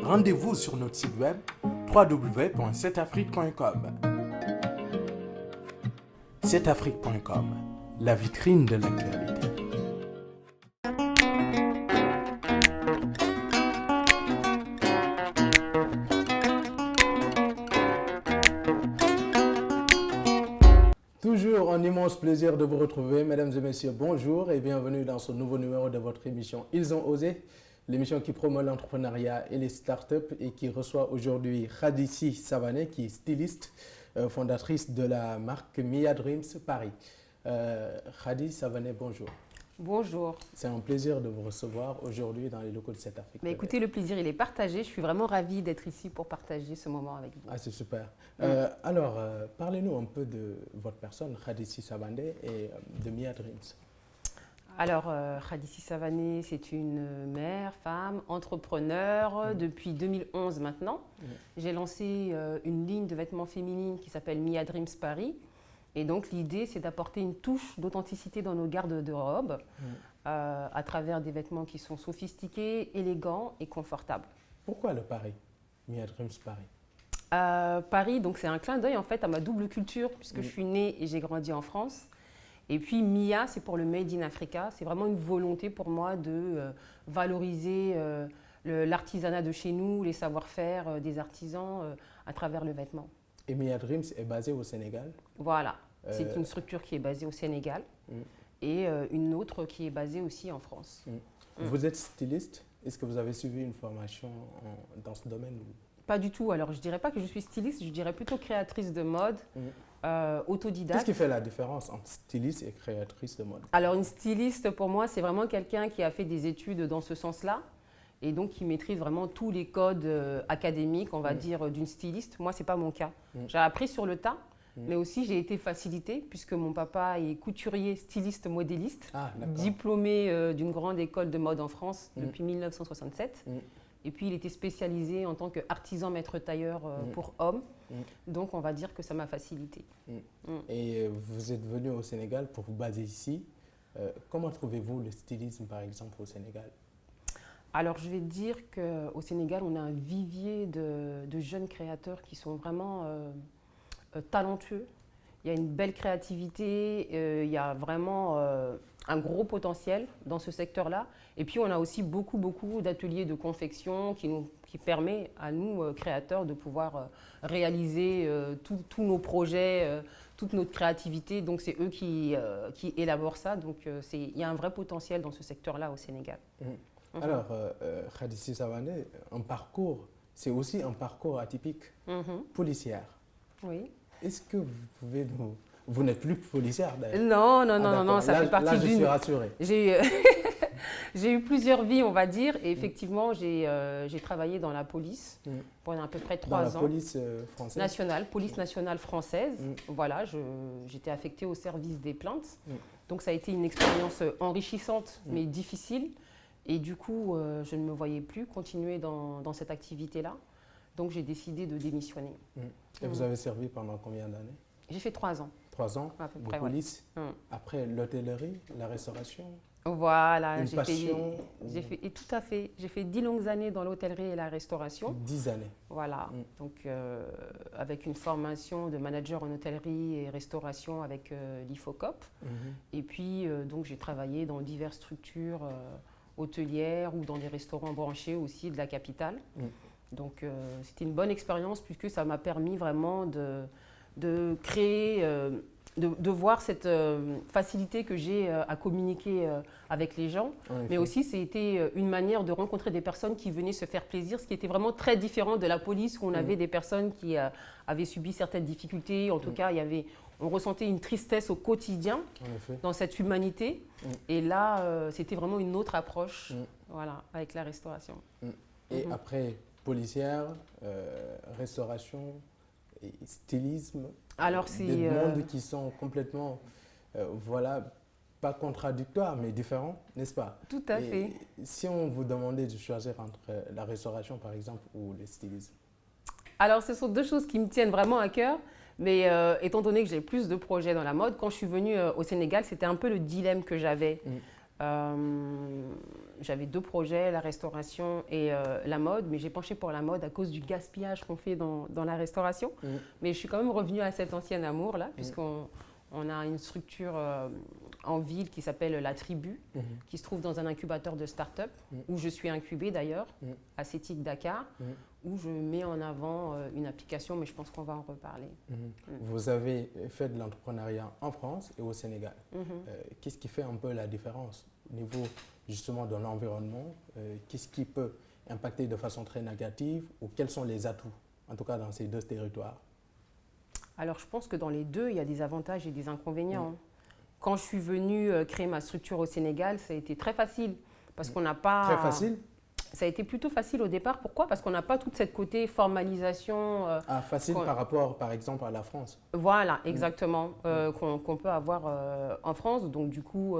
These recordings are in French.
Rendez-vous sur notre site web www.7afrique.com. 7afrique.com, la vitrine de l'actualité. Toujours un immense plaisir de vous retrouver, mesdames et messieurs, bonjour et bienvenue dans ce nouveau numéro de votre émission Ils ont osé, l'émission qui promeut l'entrepreneuriat et les startups et qui reçoit aujourd'hui Khadissi Savané, qui est styliste, fondatrice de la marque Mia Dreams Paris. Khadissi Savané, bonjour. Bonjour. C'est un plaisir de vous recevoir aujourd'hui dans les locaux de 7Afrique. Mais écoutez, le plaisir, il est partagé. Je suis vraiment ravie d'être ici pour partager ce moment avec vous. Ah, c'est super. Alors, parlez-nous un peu de votre personne, Khadissi Savané, et de Mia Dreams. Alors, Khadissi Savané, c'est une mère, femme, entrepreneur depuis 2011 maintenant. J'ai lancé une ligne de vêtements féminines qui s'appelle Mia Dreams Paris. Et donc, l'idée, c'est d'apporter une touche d'authenticité dans nos garde de robes à travers des vêtements qui sont sophistiqués, élégants et confortables. Pourquoi le Paris, Mia Dreams Paris? Paris, donc c'est un clin d'œil en fait à ma double culture puisque je suis née et j'ai grandi en France. Et puis Mia, c'est pour le Made in Africa. C'est vraiment une volonté pour moi de valoriser l'artisanat de chez nous, les savoir-faire des artisans à travers le vêtement. Et Mia Dreams est basée au Sénégal? Voilà, c'est une structure qui est basée au Sénégal et une autre qui est basée aussi en France. Vous êtes styliste? Est-ce que vous avez suivi une formation dans ce domaine? Pas du tout. Alors, je ne dirais pas que je suis styliste, je dirais plutôt créatrice de mode, autodidacte. Qu'est-ce qui fait la différence entre styliste et créatrice de mode? Alors, une styliste, pour moi, c'est vraiment quelqu'un qui a fait des études dans ce sens-là et donc qui maîtrise vraiment tous les codes académiques, on va dire, d'une styliste. Moi, ce n'est pas mon cas. J'ai appris sur le tas, mais aussi j'ai été facilitée puisque mon papa est couturier, styliste, modéliste, diplômé d'une grande école de mode en France depuis 1967. Et puis, il était spécialisé en tant qu'artisan maître tailleur pour hommes. Donc, on va dire que ça m'a facilité. Et vous êtes venu au Sénégal pour vous baser ici. Comment trouvez-vous le stylisme, par exemple, au Sénégal? Alors, je vais dire qu'au Sénégal, on a un vivier de jeunes créateurs qui sont vraiment talentueux. Il y a une belle créativité, il y a vraiment un gros potentiel dans ce secteur-là. Et puis, on a aussi beaucoup d'ateliers de confection qui permet à nous, créateurs, de pouvoir réaliser tous nos projets, toute notre créativité. Donc, c'est eux qui élaborent ça. Donc, il y a un vrai potentiel dans ce secteur-là au Sénégal. Alors, Khadissi Savané, un parcours, c'est aussi un parcours atypique, policière. Oui. Est-ce que vous pouvez nous... Vous n'êtes plus policière d'ailleurs? Non, ça fait partie d'une... Là, je suis rassuré. J'ai eu plusieurs vies, on va dire, et effectivement, j'ai travaillé dans la police pendant à peu près 3 ans. Dans la police française? Nationale, police nationale française. Voilà, j'étais affectée au service des plaintes. Donc, ça a été une expérience enrichissante, mais difficile. Et du coup, je ne me voyais plus continuer dans cette activité-là. Donc, j'ai décidé de démissionner. Et vous avez servi pendant combien d'années? J'ai fait 3 ans. 3 ans à peu près, de police. Après, l'hôtellerie, la restauration. Voilà, une passion. Et tout à fait. J'ai fait 10 longues années dans l'hôtellerie et la restauration. 10 années. Voilà. Donc, avec une formation de manager en hôtellerie et restauration avec l'IFOCOP. Et puis, donc, j'ai travaillé dans diverses structures hôtelières ou dans des restaurants branchés aussi de la capitale. Donc, c'était une bonne expérience puisque ça m'a permis vraiment de créer, de voir cette facilité que j'ai à communiquer avec les gens. Mais aussi, c'était une manière de rencontrer des personnes qui venaient se faire plaisir, ce qui était vraiment très différent de la police où on avait des personnes qui avaient subi certaines difficultés. En tout cas, on ressentait une tristesse au quotidien dans cette humanité. Et là, c'était vraiment une autre approche voilà, avec la restauration. Et après, policière, restauration et stylisme, alors, des mondes qui sont complètement, voilà, pas contradictoires, mais différents, n'est-ce pas? Tout à fait. Si on vous demandait de choisir entre la restauration, par exemple, ou le stylisme? Alors, ce sont deux choses qui me tiennent vraiment à cœur. Mais étant donné que j'ai plus de projets dans la mode, quand je suis venue au Sénégal, c'était un peu le dilemme que j'avais. J'avais 2 projets, la restauration et la mode, mais j'ai penché pour la mode à cause du gaspillage qu'on fait dans la restauration. Mais je suis quand même revenue à cet ancien amour-là, puisqu'on a une structure en ville qui s'appelle La Tribu, qui se trouve dans un incubateur de start-up, où je suis incubée d'ailleurs, à CETIC Dakar, où je mets en avant une application, mais je pense qu'on va en reparler. Vous avez fait de l'entrepreneuriat en France et au Sénégal. Qu'est-ce qui fait un peu la différence au niveau justement de l'environnement? Qu'est-ce qui peut impacter de façon très négative ou quels sont les atouts, en tout cas dans ces 2 territoires? Alors je pense que dans les 2, il y a des avantages et des inconvénients. Quand je suis venue créer ma structure au Sénégal, ça a été très facile parce qu'on n'a pas… Très facile? Ça a été plutôt facile au départ. Pourquoi? Parce qu'on n'a pas toute cette côté formalisation. Facile par rapport, par exemple, à la France. Voilà, exactement, qu'on peut avoir en France. Donc du coup,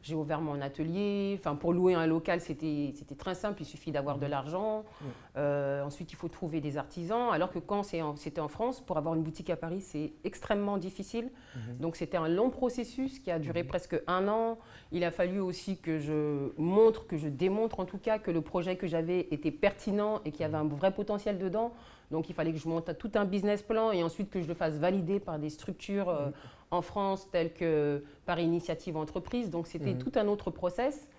j'ai ouvert mon atelier. Enfin, pour louer un local, c'était très simple. Il suffit d'avoir de l'argent. Ensuite, il faut trouver des artisans. Alors que quand c'était en France, pour avoir une boutique à Paris, c'est extrêmement difficile. Donc c'était un long processus qui a duré presque 1 an. Il a fallu aussi que je démontre en tout cas que le projet que j'avais était pertinent et qu'il y avait un vrai potentiel dedans. Donc il fallait que je monte tout un business plan et ensuite que je le fasse valider par des structures en France telles que par initiative entreprise. Donc c'était tout un autre process.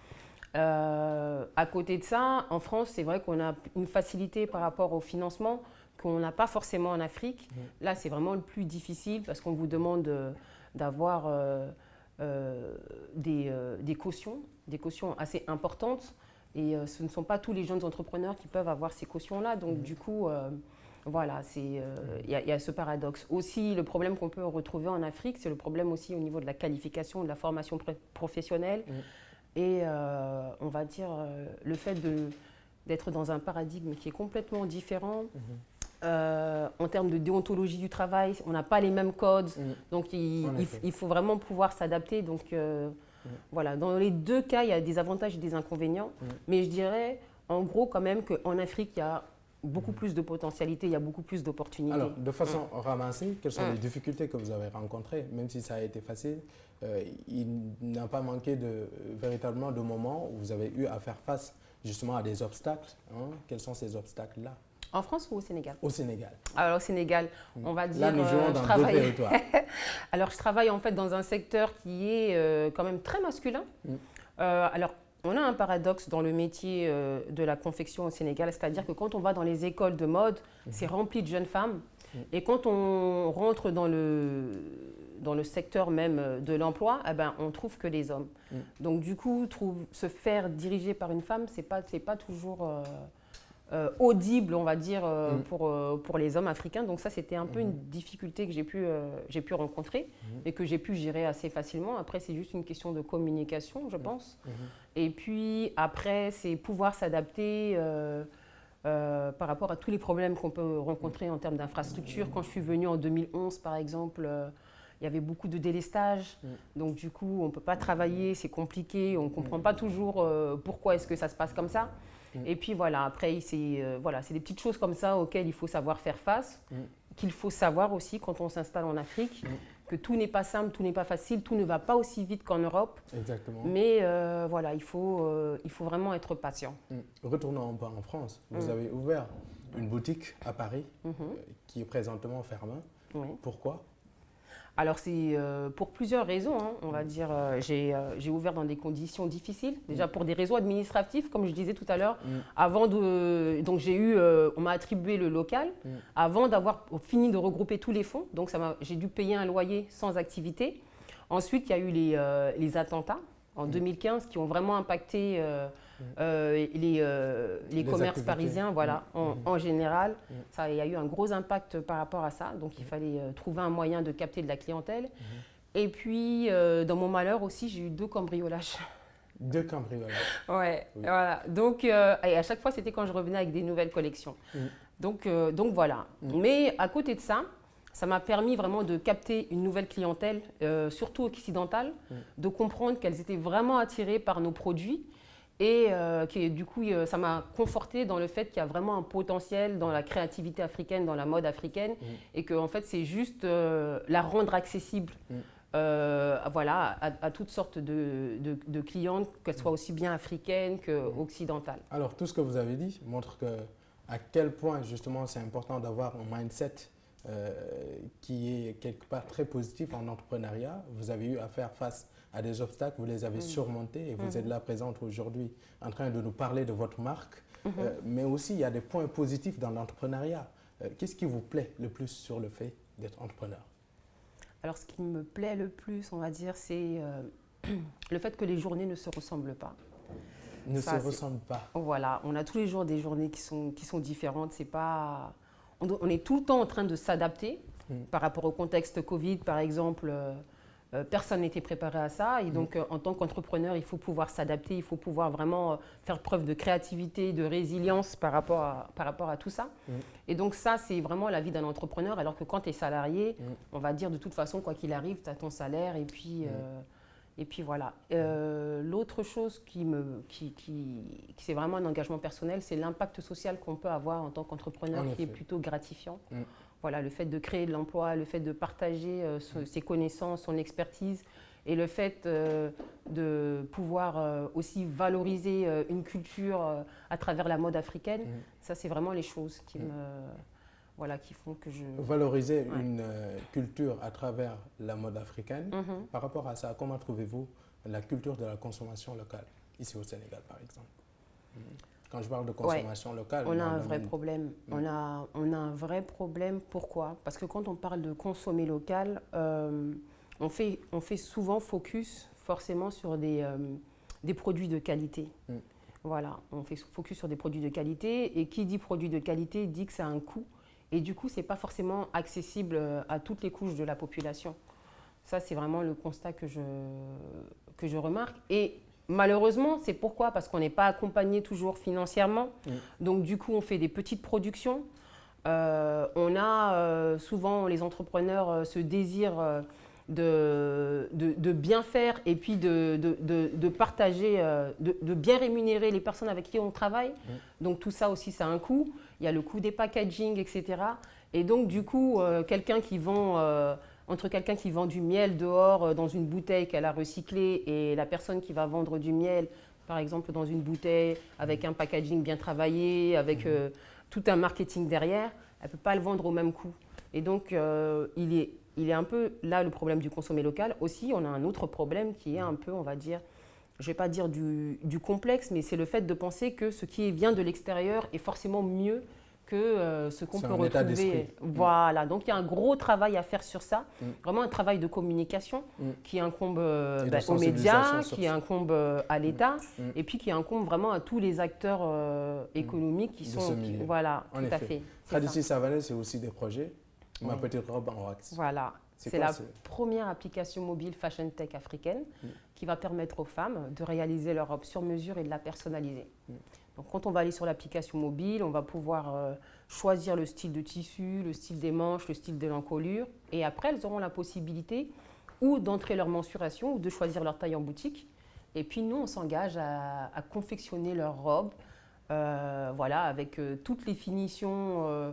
À côté de ça, en France, c'est vrai qu'on a une facilité par rapport au financement qu'on n'a pas forcément en Afrique. Là, c'est vraiment le plus difficile parce qu'on vous demande d'avoir des cautions assez importantes. Et ce ne sont pas tous les jeunes entrepreneurs qui peuvent avoir ces cautions-là. Donc, du coup, voilà, il y a ce paradoxe. Aussi, le problème qu'on peut retrouver en Afrique, c'est le problème aussi au niveau de la qualification, de la formation professionnelle. Et on va dire le fait d'être dans un paradigme qui est complètement différent. En termes de déontologie du travail, on n'a pas les mêmes codes. Donc, il faut vraiment pouvoir s'adapter. Donc, voilà, dans les 2 cas, il y a des avantages et des inconvénients. Mais je dirais, en gros, quand même, qu'en Afrique, il y a beaucoup plus de potentialités, il y a beaucoup plus vous Alors, de façon ramassée, quelles sont les difficultés que vous avez rencontrées? Même si ça a été facile, il n'a pas manqué véritablement de moments où vous avez eu à faire face justement à des obstacles. Quels sont ces obstacles-là? En France ou au Sénégal? Au Sénégal. Alors, au Sénégal, on va dire… Là, nous jouons dans 2 territoires. Alors, je travaille en fait dans un secteur qui est quand même très masculin. Alors, on a un paradoxe dans le métier de la confection au Sénégal, c'est-à-dire que quand on va dans les écoles de mode, c'est rempli de jeunes femmes. Et quand on rentre dans le secteur même de l'emploi, eh ben, on trouve que les hommes. Donc, du coup, se faire diriger par une femme, c'est pas toujours… audible, on va dire, pour les hommes africains. Donc ça, c'était un peu une difficulté que j'ai pu rencontrer et que j'ai pu gérer assez facilement. Après, c'est juste une question de communication, je pense. Et puis, après, c'est pouvoir s'adapter par rapport à tous les problèmes qu'on peut rencontrer en termes d'infrastructure. Quand je suis venue en 2011, par exemple, il y avait beaucoup de délestage. Donc, du coup, on ne peut pas travailler, c'est compliqué, on ne comprend pas toujours pourquoi est-ce que ça se passe comme ça. Et puis voilà, après, c'est des petites choses comme ça auxquelles il faut savoir faire face, qu'il faut savoir aussi quand on s'installe en Afrique, que tout n'est pas simple, tout n'est pas facile, tout ne va pas aussi vite qu'en Europe. Exactement. Mais voilà, il faut vraiment être patient. Retournons un peu en France. Vous avez ouvert une boutique à Paris qui est présentement fermée. Pourquoi? Alors, c'est pour plusieurs raisons, on va dire. J'ai ouvert dans des conditions difficiles. Déjà, pour des raisons administratives, comme je disais tout à l'heure. Donc, on m'a attribué le local avant d'avoir fini de regrouper tous les fonds. Donc, j'ai dû payer un loyer sans activité. Ensuite, il y a eu les attentats en 2015 qui ont vraiment impacté les commerces parisiens, en général. Il y a eu un gros impact par rapport à ça. Donc, il fallait trouver un moyen de capter de la clientèle. Et puis, dans mon malheur aussi, j'ai eu 2 cambriolages. 2 cambriolages? Ouais, voilà. Donc, et à chaque fois, c'était quand je revenais avec des nouvelles collections. Donc voilà. Mais à côté de ça, ça m'a permis vraiment de capter une nouvelle clientèle, surtout occidentale, de comprendre qu'elles étaient vraiment attirées par nos produits. Et du coup, ça m'a conforté dans le fait qu'il y a vraiment un potentiel dans la créativité africaine, dans la mode africaine, et qu'en fait, c'est juste la rendre accessible voilà, à toutes sortes de clientes, qu'elles soient aussi bien africaines qu'occidentales. Alors, tout ce que vous avez dit montre à quel point, justement, c'est important d'avoir un mindset qui est quelque part très positif en entrepreneuriat. Vous avez eu à faire face à des obstacles, vous les avez surmontés et vous êtes là présente aujourd'hui en train de nous parler de votre marque. Mais aussi, il y a des points positifs dans l'entrepreneuriat. Qu'est-ce qui vous plaît le plus sur le fait d'être entrepreneur? Alors, ce qui me plaît le plus, on va dire, c'est le fait que les journées ne se ressemblent pas. Ne se ressemblent pas. Voilà, on a tous les jours des journées qui sont différentes. C'est pas, on est tout le temps en train de s'adapter par rapport au contexte Covid, par exemple. Personne n'était préparé à ça et donc en tant qu'entrepreneur, il faut pouvoir s'adapter, il faut pouvoir vraiment faire preuve de créativité, de résilience par rapport à tout ça. Et donc ça, c'est vraiment la vie d'un entrepreneur, alors que quand tu es salarié, on va dire de toute façon, quoi qu'il arrive, tu as ton salaire et puis voilà. L'autre chose qui c'est vraiment un engagement personnel, c'est l'impact social qu'on peut avoir en tant qu'entrepreneur qui est plutôt gratifiant. Voilà, le fait de créer de l'emploi, le fait de partager ses connaissances, son expertise et le fait de pouvoir aussi valoriser une culture à travers la mode africaine, ça c'est vraiment les choses qui qui font que je... Valoriser une culture à travers la mode africaine. Par rapport à ça, comment trouvez-vous la culture de la consommation locale, ici au Sénégal par exemple? Quand je parle de consommation locale... On a un vrai problème. On a un vrai problème. Pourquoi? Parce que quand on parle de consommer local, on fait souvent focus forcément sur des produits de qualité. Voilà, on fait focus sur des produits de qualité. Et qui dit produit de qualité dit que ça a un coût. Et du coup, ce n'est pas forcément accessible à toutes les couches de la population. Ça, c'est vraiment le constat que je remarque. Et malheureusement, c'est pourquoi? Parce qu'on n'est pas accompagné toujours financièrement. Donc, du coup, on fait des petites productions. On a souvent, les entrepreneurs, ce désir de bien faire et puis de partager, de bien rémunérer les personnes avec qui on travaille. Donc, tout ça aussi, ça a un coût. Il y a le coût des packaging, etc. Et donc, du coup, entre quelqu'un qui vend du miel dehors dans une bouteille qu'elle a recyclée et la personne qui va vendre du miel, par exemple, dans une bouteille avec un packaging bien travaillé, avec tout un marketing derrière, elle ne peut pas le vendre au même coût. Et donc, il est un peu là le problème du consommer local. Aussi, on a un autre problème qui est un peu, on va dire, je ne vais pas dire du complexe, mais c'est le fait de penser que ce qui vient de l'extérieur est forcément mieux que ce qu'on peut retrouver. Voilà, donc il y a un gros travail à faire sur ça, vraiment un travail de communication qui incombe aux médias, qui incombe à l'État et puis qui incombe vraiment à tous les acteurs économiques qui sont... Voilà, tout à fait. Khadissi Savané, c'est aussi des projets. Ma petite robe en wax. Voilà, c'est la première application mobile fashion tech africaine qui va permettre aux femmes de réaliser leur robe sur mesure et de la personnaliser. Donc, quand on va aller sur l'application mobile, on va pouvoir choisir le style de tissu, le style des manches, le style de l'encolure. Et après, elles auront la possibilité ou d'entrer leur mensuration ou de choisir leur taille en boutique. Et puis, nous, on s'engage à confectionner leur robe avec toutes les finitions,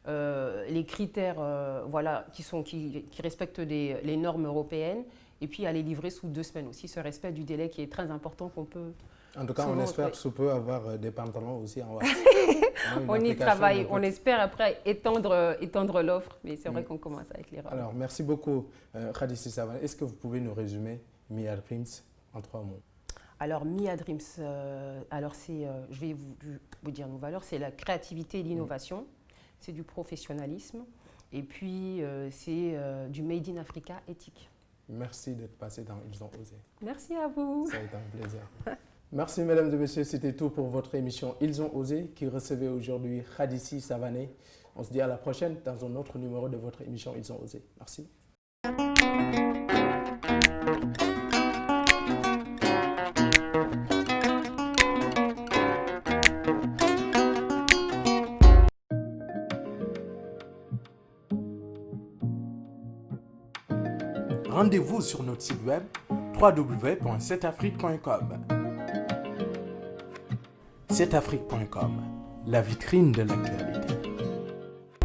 les critères qui respectent les normes européennes. Et puis, à les livrer sous 2 semaines aussi, ce respect du délai qui est très important qu'on peut... En tout cas, on espère sous peu avoir des pantalons aussi en wax. On y travaille, on espère après étendre l'offre, mais c'est vrai qu'on commence avec les robes. Alors, merci beaucoup Khadissi Savané. Est-ce que vous pouvez nous résumer Mia Dreams en 3 mots? Alors, Mia Dreams, je vais vous dire nos valeurs, c'est la créativité et l'innovation, c'est du professionnalisme, et puis c'est du Made in Africa éthique. Merci d'être passé dans Ils ont osé. Merci à vous. Ça a été un plaisir. Merci mesdames et messieurs, c'était tout pour votre émission Ils ont osé qui recevait aujourd'hui Khadissi Savané. On se dit à la prochaine dans un autre numéro de votre émission Ils ont osé. Merci. Rendez-vous sur notre site web www.7afrique.com. 7afrique.com, la vitrine de l'actualité.